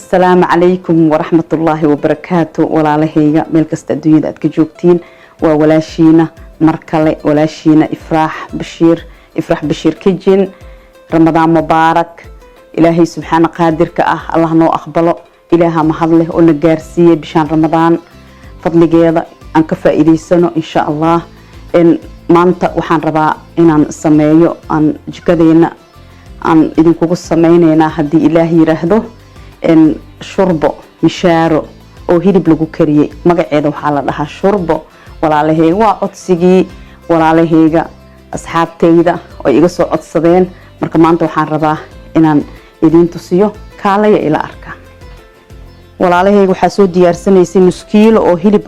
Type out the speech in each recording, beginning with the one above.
السلام عليكم ورحمة الله وبركاته. ولا لهيجا ملك استدوية أتكجوكتين وولاشينا مركلة ولاشينا إفراح بشير كجين. رمضان مبارك. إلهي سبحانه قادر كأه الله نو أقبله إلها محله ونجارسية بشان رمضان فضل جيدا أنك فائدي سنة إن شاء الله إن مانتا وحان ربا إن السمايو أن جكدينا أن إذن كوكو السماينينا هدي إلهي رهدو إن شربو مشارو أو هيرب لغو كريي مقعيدو حالا لها شربو ولا لهيغا وعطسيجي ولا لهيغا أصحاب تيدا ويغسو عطسدين مركا مانتا وحان ربا إن إذن تسيو كاليا إلى أركا ولا لهيغا وحاسو ديارسانيسي نسكيلو أو هيرب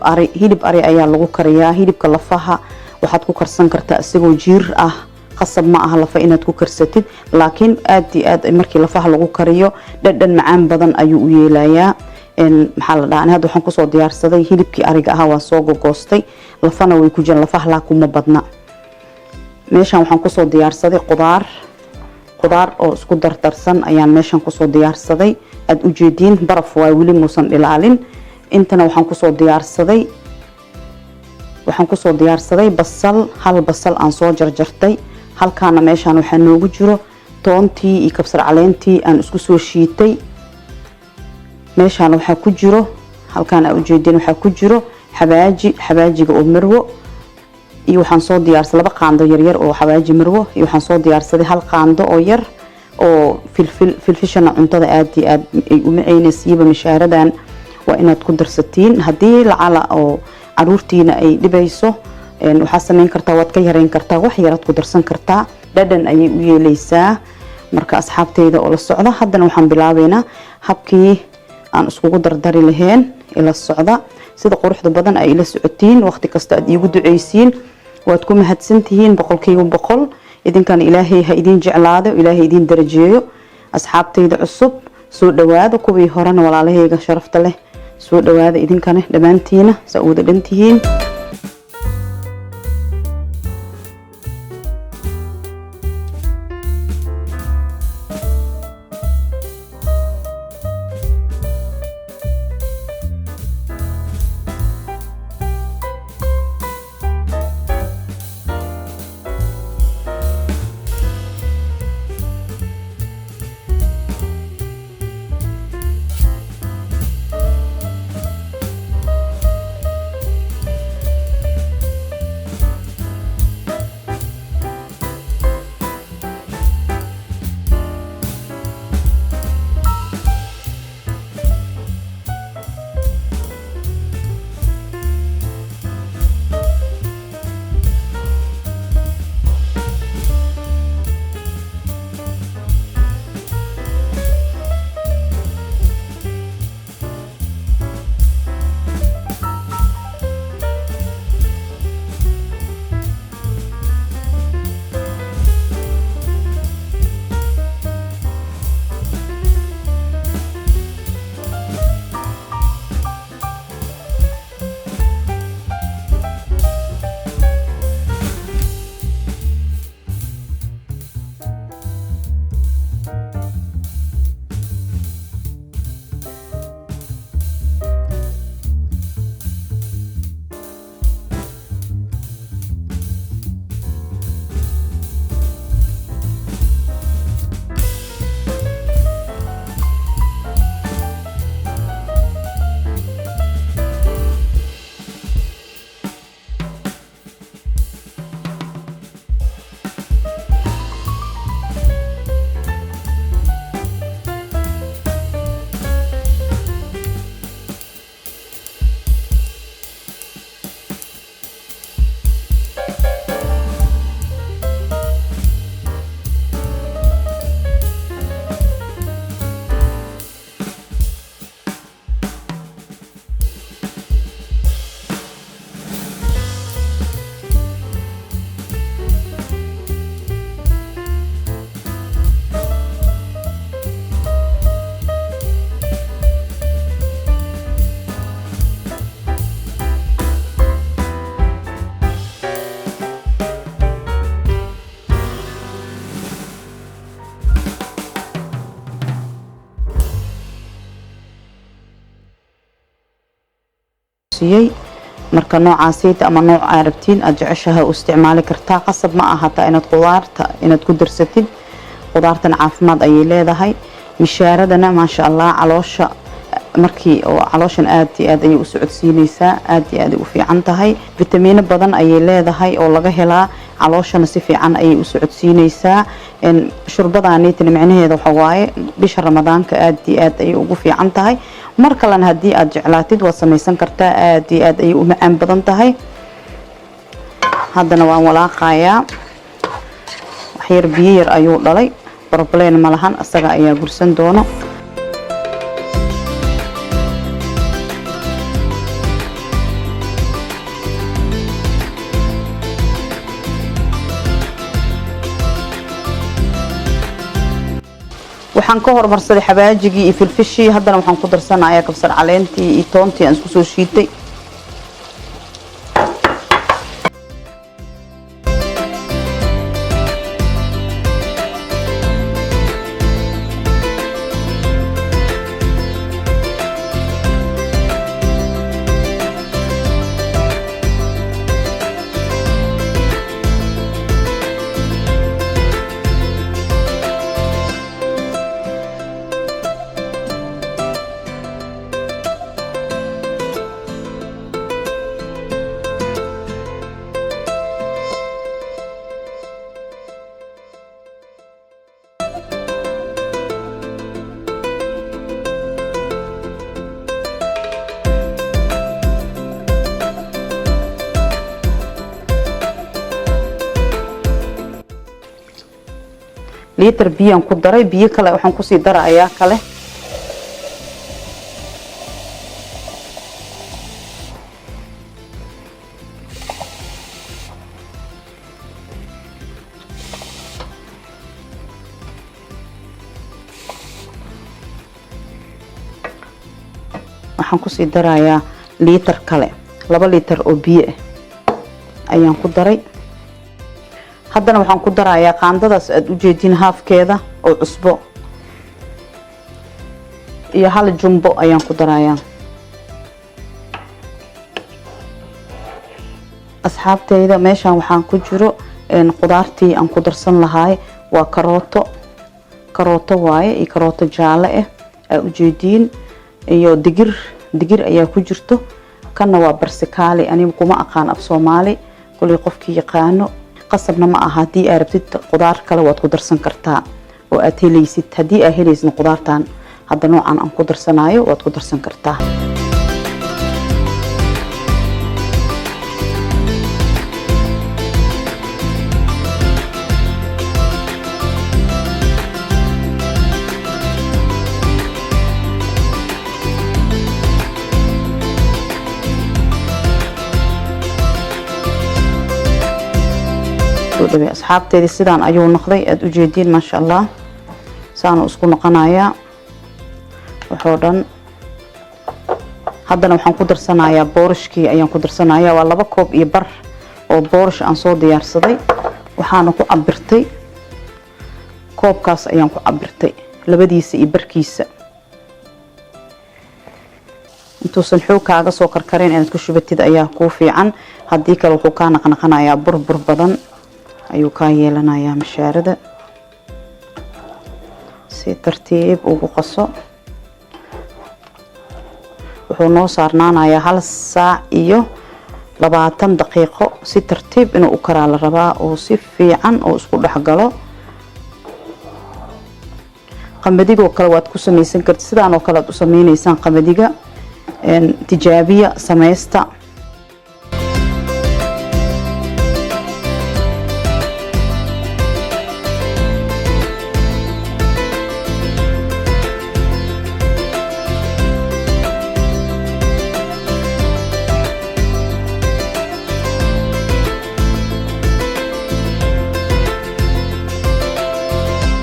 أري أيا لغو كريا هيرب كاللفاها waxaad ku karsan kartaa isagoo jiir ah qasab ma aha lafa inaad ku karsatid laakiin aad markii lafaha lagu kariyo dhadhan macaan badan ayuu u yeelayaa maxaa la dhahaa hadda waxaan ku soo diyaarsaday hilibkii ariga ah waa soo gogoostay lafana way ku jiraan lafaha la kuma badna meeshan waxaan ku soo diyaarsaday qudaar oo isku dardarsan ayaan meeshan ku soo diyaarsaday aad u jeedin baraf waa wili muusan ilaalin intana waxaan ku soo diyaarsaday hal basal aan soo jarjartay halkaana meeshan waxa noogu jiro toontii iyo kabsar caleentii aan isku soo shiitay meeshan waxa ku jiro halkaan aad u jeedin waxa ku jiro xabaajiga oo marwo iyo waxaan soo diyaarsaday laba qaando yar oo xabaaji marwo iyo waxaan soo diyaarsaday hal qaando oo yar oo filfishana cuntada aad ay u macaynaysiiba mishaaradan waa inaad ku darsatiin hadii lacala oo caruurtiina ay dhibayso waxa sameyn kartaa waad ka yareyn kartaa wax yaraad ku darsan kartaa dhadhan ayay u yeelaysaa marka asxaabteyda oo la socda haddana waxaan bilaabeynaa habkii aan iskugu dardari lahayn ila socda sida quruxda badan ay ila socotiin waqti kasta aad iigu duceysiin waad ku mahadsantihiin boqolkiiba boqol idinkan ilaahay ha idin jeclaado ilaahay idin darajeeyo asxaabteyda cusub soo dhawaada kuwii horena walaalahayga sharafta leh soo dhawaada idinkana dhamaantiina saa wada dhantihiin tusiyay marka noocaasayda ama nooc arabtiin aad jeceshahay u isticmaali kartaa qasab ma aha taa inaad ku darsatid qudaartan caafimaad ayay leedahay mishaaradana ma sha Allah caloosha markii oo calooshan aad iyo aad ay u socodsiinaysaa aad iyo aad u fiican tahay fitamiino badan ayay leedahay oo laga helaa calooshana si fiican ayay u socodsiinaysaa shurbadaaniitna macnaheedu waxa waaye bisha ramadaanka aad iyo aad ay ugu fiican tahay mar kalena hadii aad jeclaatid waa samaysan kartaa aad iyo aad ay u macaan badan tahay haddana waan walaaqayaa wax yar biyo yar ayuu dhalay problem ma lahan asaga ayaa gursan doono waxaan ka hormarsaday xabaajigii iyo filfishii haddana waxaan ku darsanayaa kabsar caleentii iyo toontii aan isku soo shiitay litir biyaan ku daray biyo kale waxaan ku sii darayaa kale waxaan ku sii darayaa litir kale 2 litir oo biyo ah ayaan ku daray haddana waxaan ku darayaa qaandadaas aad u jeedin haafkeeda oo cusbo iyo hal jumbo ayaan ku darayaa asxaabteyda meeshan waxaan ku jiro qudaartii aan ku darsan lahaay waa karooto waaye iyo karooto jaale ah aad u jeedin iyo digir ayaa ku jirto kana waa barsikaali anigu kuma aqaan af Soomaali kulli qofkii yaqaano qasabna ma aha hadii aad rabtid qudaar kale waad ku darsan kartaa oo aad helaysid hadii aad helaysid qudaartan hadda noocan aan ku darsanayo waad ku darsan kartaa asxaabteedii sidaan ayuu noqday aad u jeedin ma sha Allah saanu isku noqonayaa wuxuu dhan haddana waxaan ku darsanayaa boorashkii ayaan ku darsanayaa waa 2 koob iyo bar oo boorish aan soo diyaarsaday waxaana ku cabirtay koobkaas ayaan ku cabirtay labadiisa iyo barkiisa intuusan xoog kaaga soo karkareen inaad ku shubatid ayaa ku fiican hadii kale wuxuu ka naqnaqanayaa burbur badan ayuu ka yeelanayaa mishaarada si tartiib ugu qaso wuxuu noo saarnaanayaa 1 saac iyo 20 daqiiqo si tartiib inuu u karaa la rabaa oo si fiican oo isku dhaxgalo qamadiga kale waad ku sameeysan kartaa sidaan oo kale aad u sameeynaysan qamadiga tijaabiya sameeysta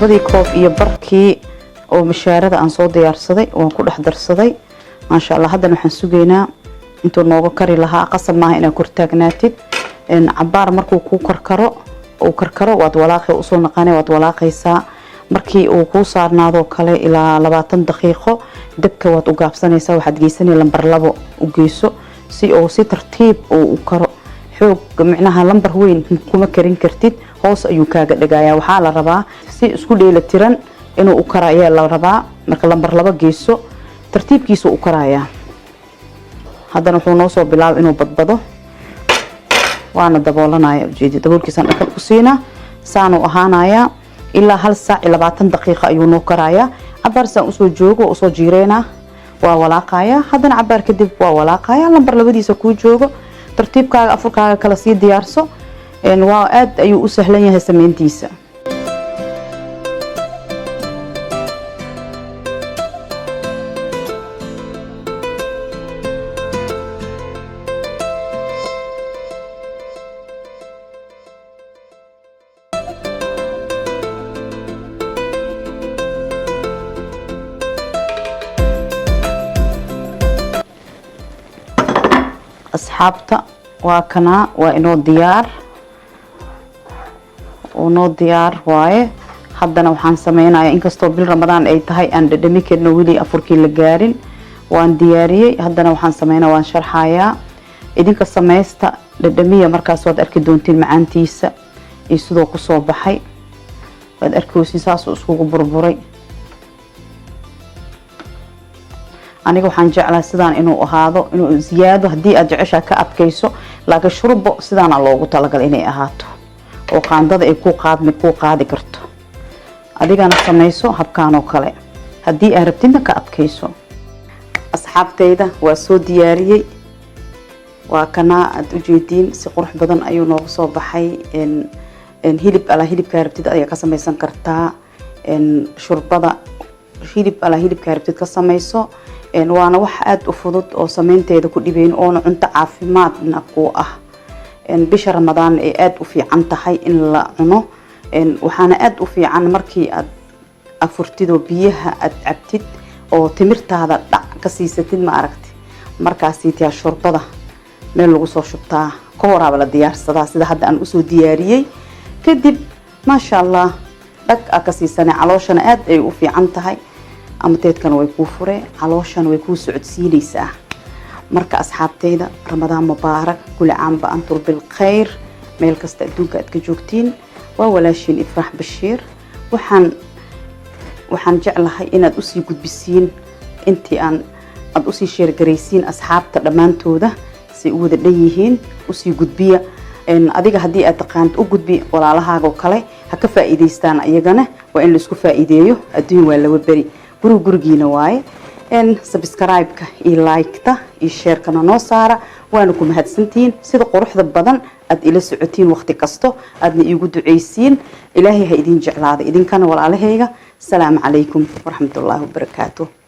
badii koob iyo barkii oo mishaarada aan soo diyaarsaday waan ku dhex darsaday ma sha Allah haddana waxaan sugeynaa intuu nooga kari lahaa qasab maaha inaad kor taagnaatid cabaar markuu ku karkaro waad walaaqay u soo naqanay waad walaaqaysaa markii uu ku saarnaado kale ilaa 20 daqiiqo dabka waad u gaabsanaysaa waxaad geysanay lambar 2 u geyso si tartiib oo u karo xoog macnaha lambar weyn kuma karin kartid hoos ayuu kaaga dhagayaa waxaa la rabaa si isku dheela tiran inuu u karayo la rabaa marka lambar 2 geeso tartiibkiisu u karayaa haddana wuxuu noo soo bilaabay inuu badbado waana daboolanaya ujeedada daboolkiisan dhaqan ku siina saanu ahaanaya ilaa 1 saac 20 daqiiqo ayuu noo karayaa cabaar saan u soo joogo oo soo jiireena waa walaaqaya haddana cabaar kadib waa walaaqaya lambar 2diisa ku joogo tartiibkaaga afurkaaga kala sii diyaarso waa aad ayuu u sahlan yahay sameyntiisa أصحابتا وكنا وإنه ديار واي حدنا وحان سمينا إنكستو بالرمضان أي تهي أن دميك النولي أفركي لجارين وان دياري حدنا وحان سمينا وان شرحايا إدينك السميستا لدمية مركز واد أركي دونتين معانتيسا يسودو قصو بحي واد أركي وسيساسو اسكوغو بربوري aniga waxaan jeclaa sidaan inuu ahaado inuu ziyaado hadii aad jeceshaa ka adkayso laakiin shurbo sidaan loogu talagalay inay ahaato oo qaandada ay ku qaadi karto adigana samayso habkaan oo kale hadii aad rabtid ka adkayso asxaabteyda waa soo diyaariyay waa kana aad u jeedin si qurux badan ayuu noogu soo baxay hilibka rabtid ayaa ka samaysan kartaa shurbada hilibka rabtid ka samayso waana wax aad u fudud oo sameynteeda ku dhibayn oo cunto caafimaadna ku ah bisha ramadaan ay aad u fiican tahay in la cuno waxaana aad u fiican markii aad afurtido biyaha aad cabtid oo timirtaada dhac ka siisatid ma aragti markaasi tii shurbada meel lagu soo shubtaa ka waraab la diyaarsadaa sida hadda aan u soo diyaariyay kadib ma sha Allah dhag ka siisanay calooshana aad ay u fiican tahay ama teedkan way ku fure calooshan way ku socodsiinaysaa marka asxaabteyda ramadaan mubaarak kul caam ba antum bil khayr meel kasta adduunka aad ka joogtiin waa walaashin ifraax bashiir waxaan jeclahay inaad u sii gudbisiin intii aad u sii sheer gareysiin asxaabta dhamaantooda si u wada dhanyihiin u sii gudbiya adiga hadii aad taqaan u gudbi walaalahaaga kale ha ka faa'iideystaan ayagana waa in la isku faa'iideeyo adduun waa la bari gurigiina waaye subscribe-ka iyo like-ta iyo share-kana noo saara waana ku mahadsantiin sida quruxda badan aad ila socotiin waqti kasto aadna iigu duceysiin ilaahay ha idin jeclaado idinkana walaalahayga salaamu calaykum waraxmatullaahi wabarakaatuh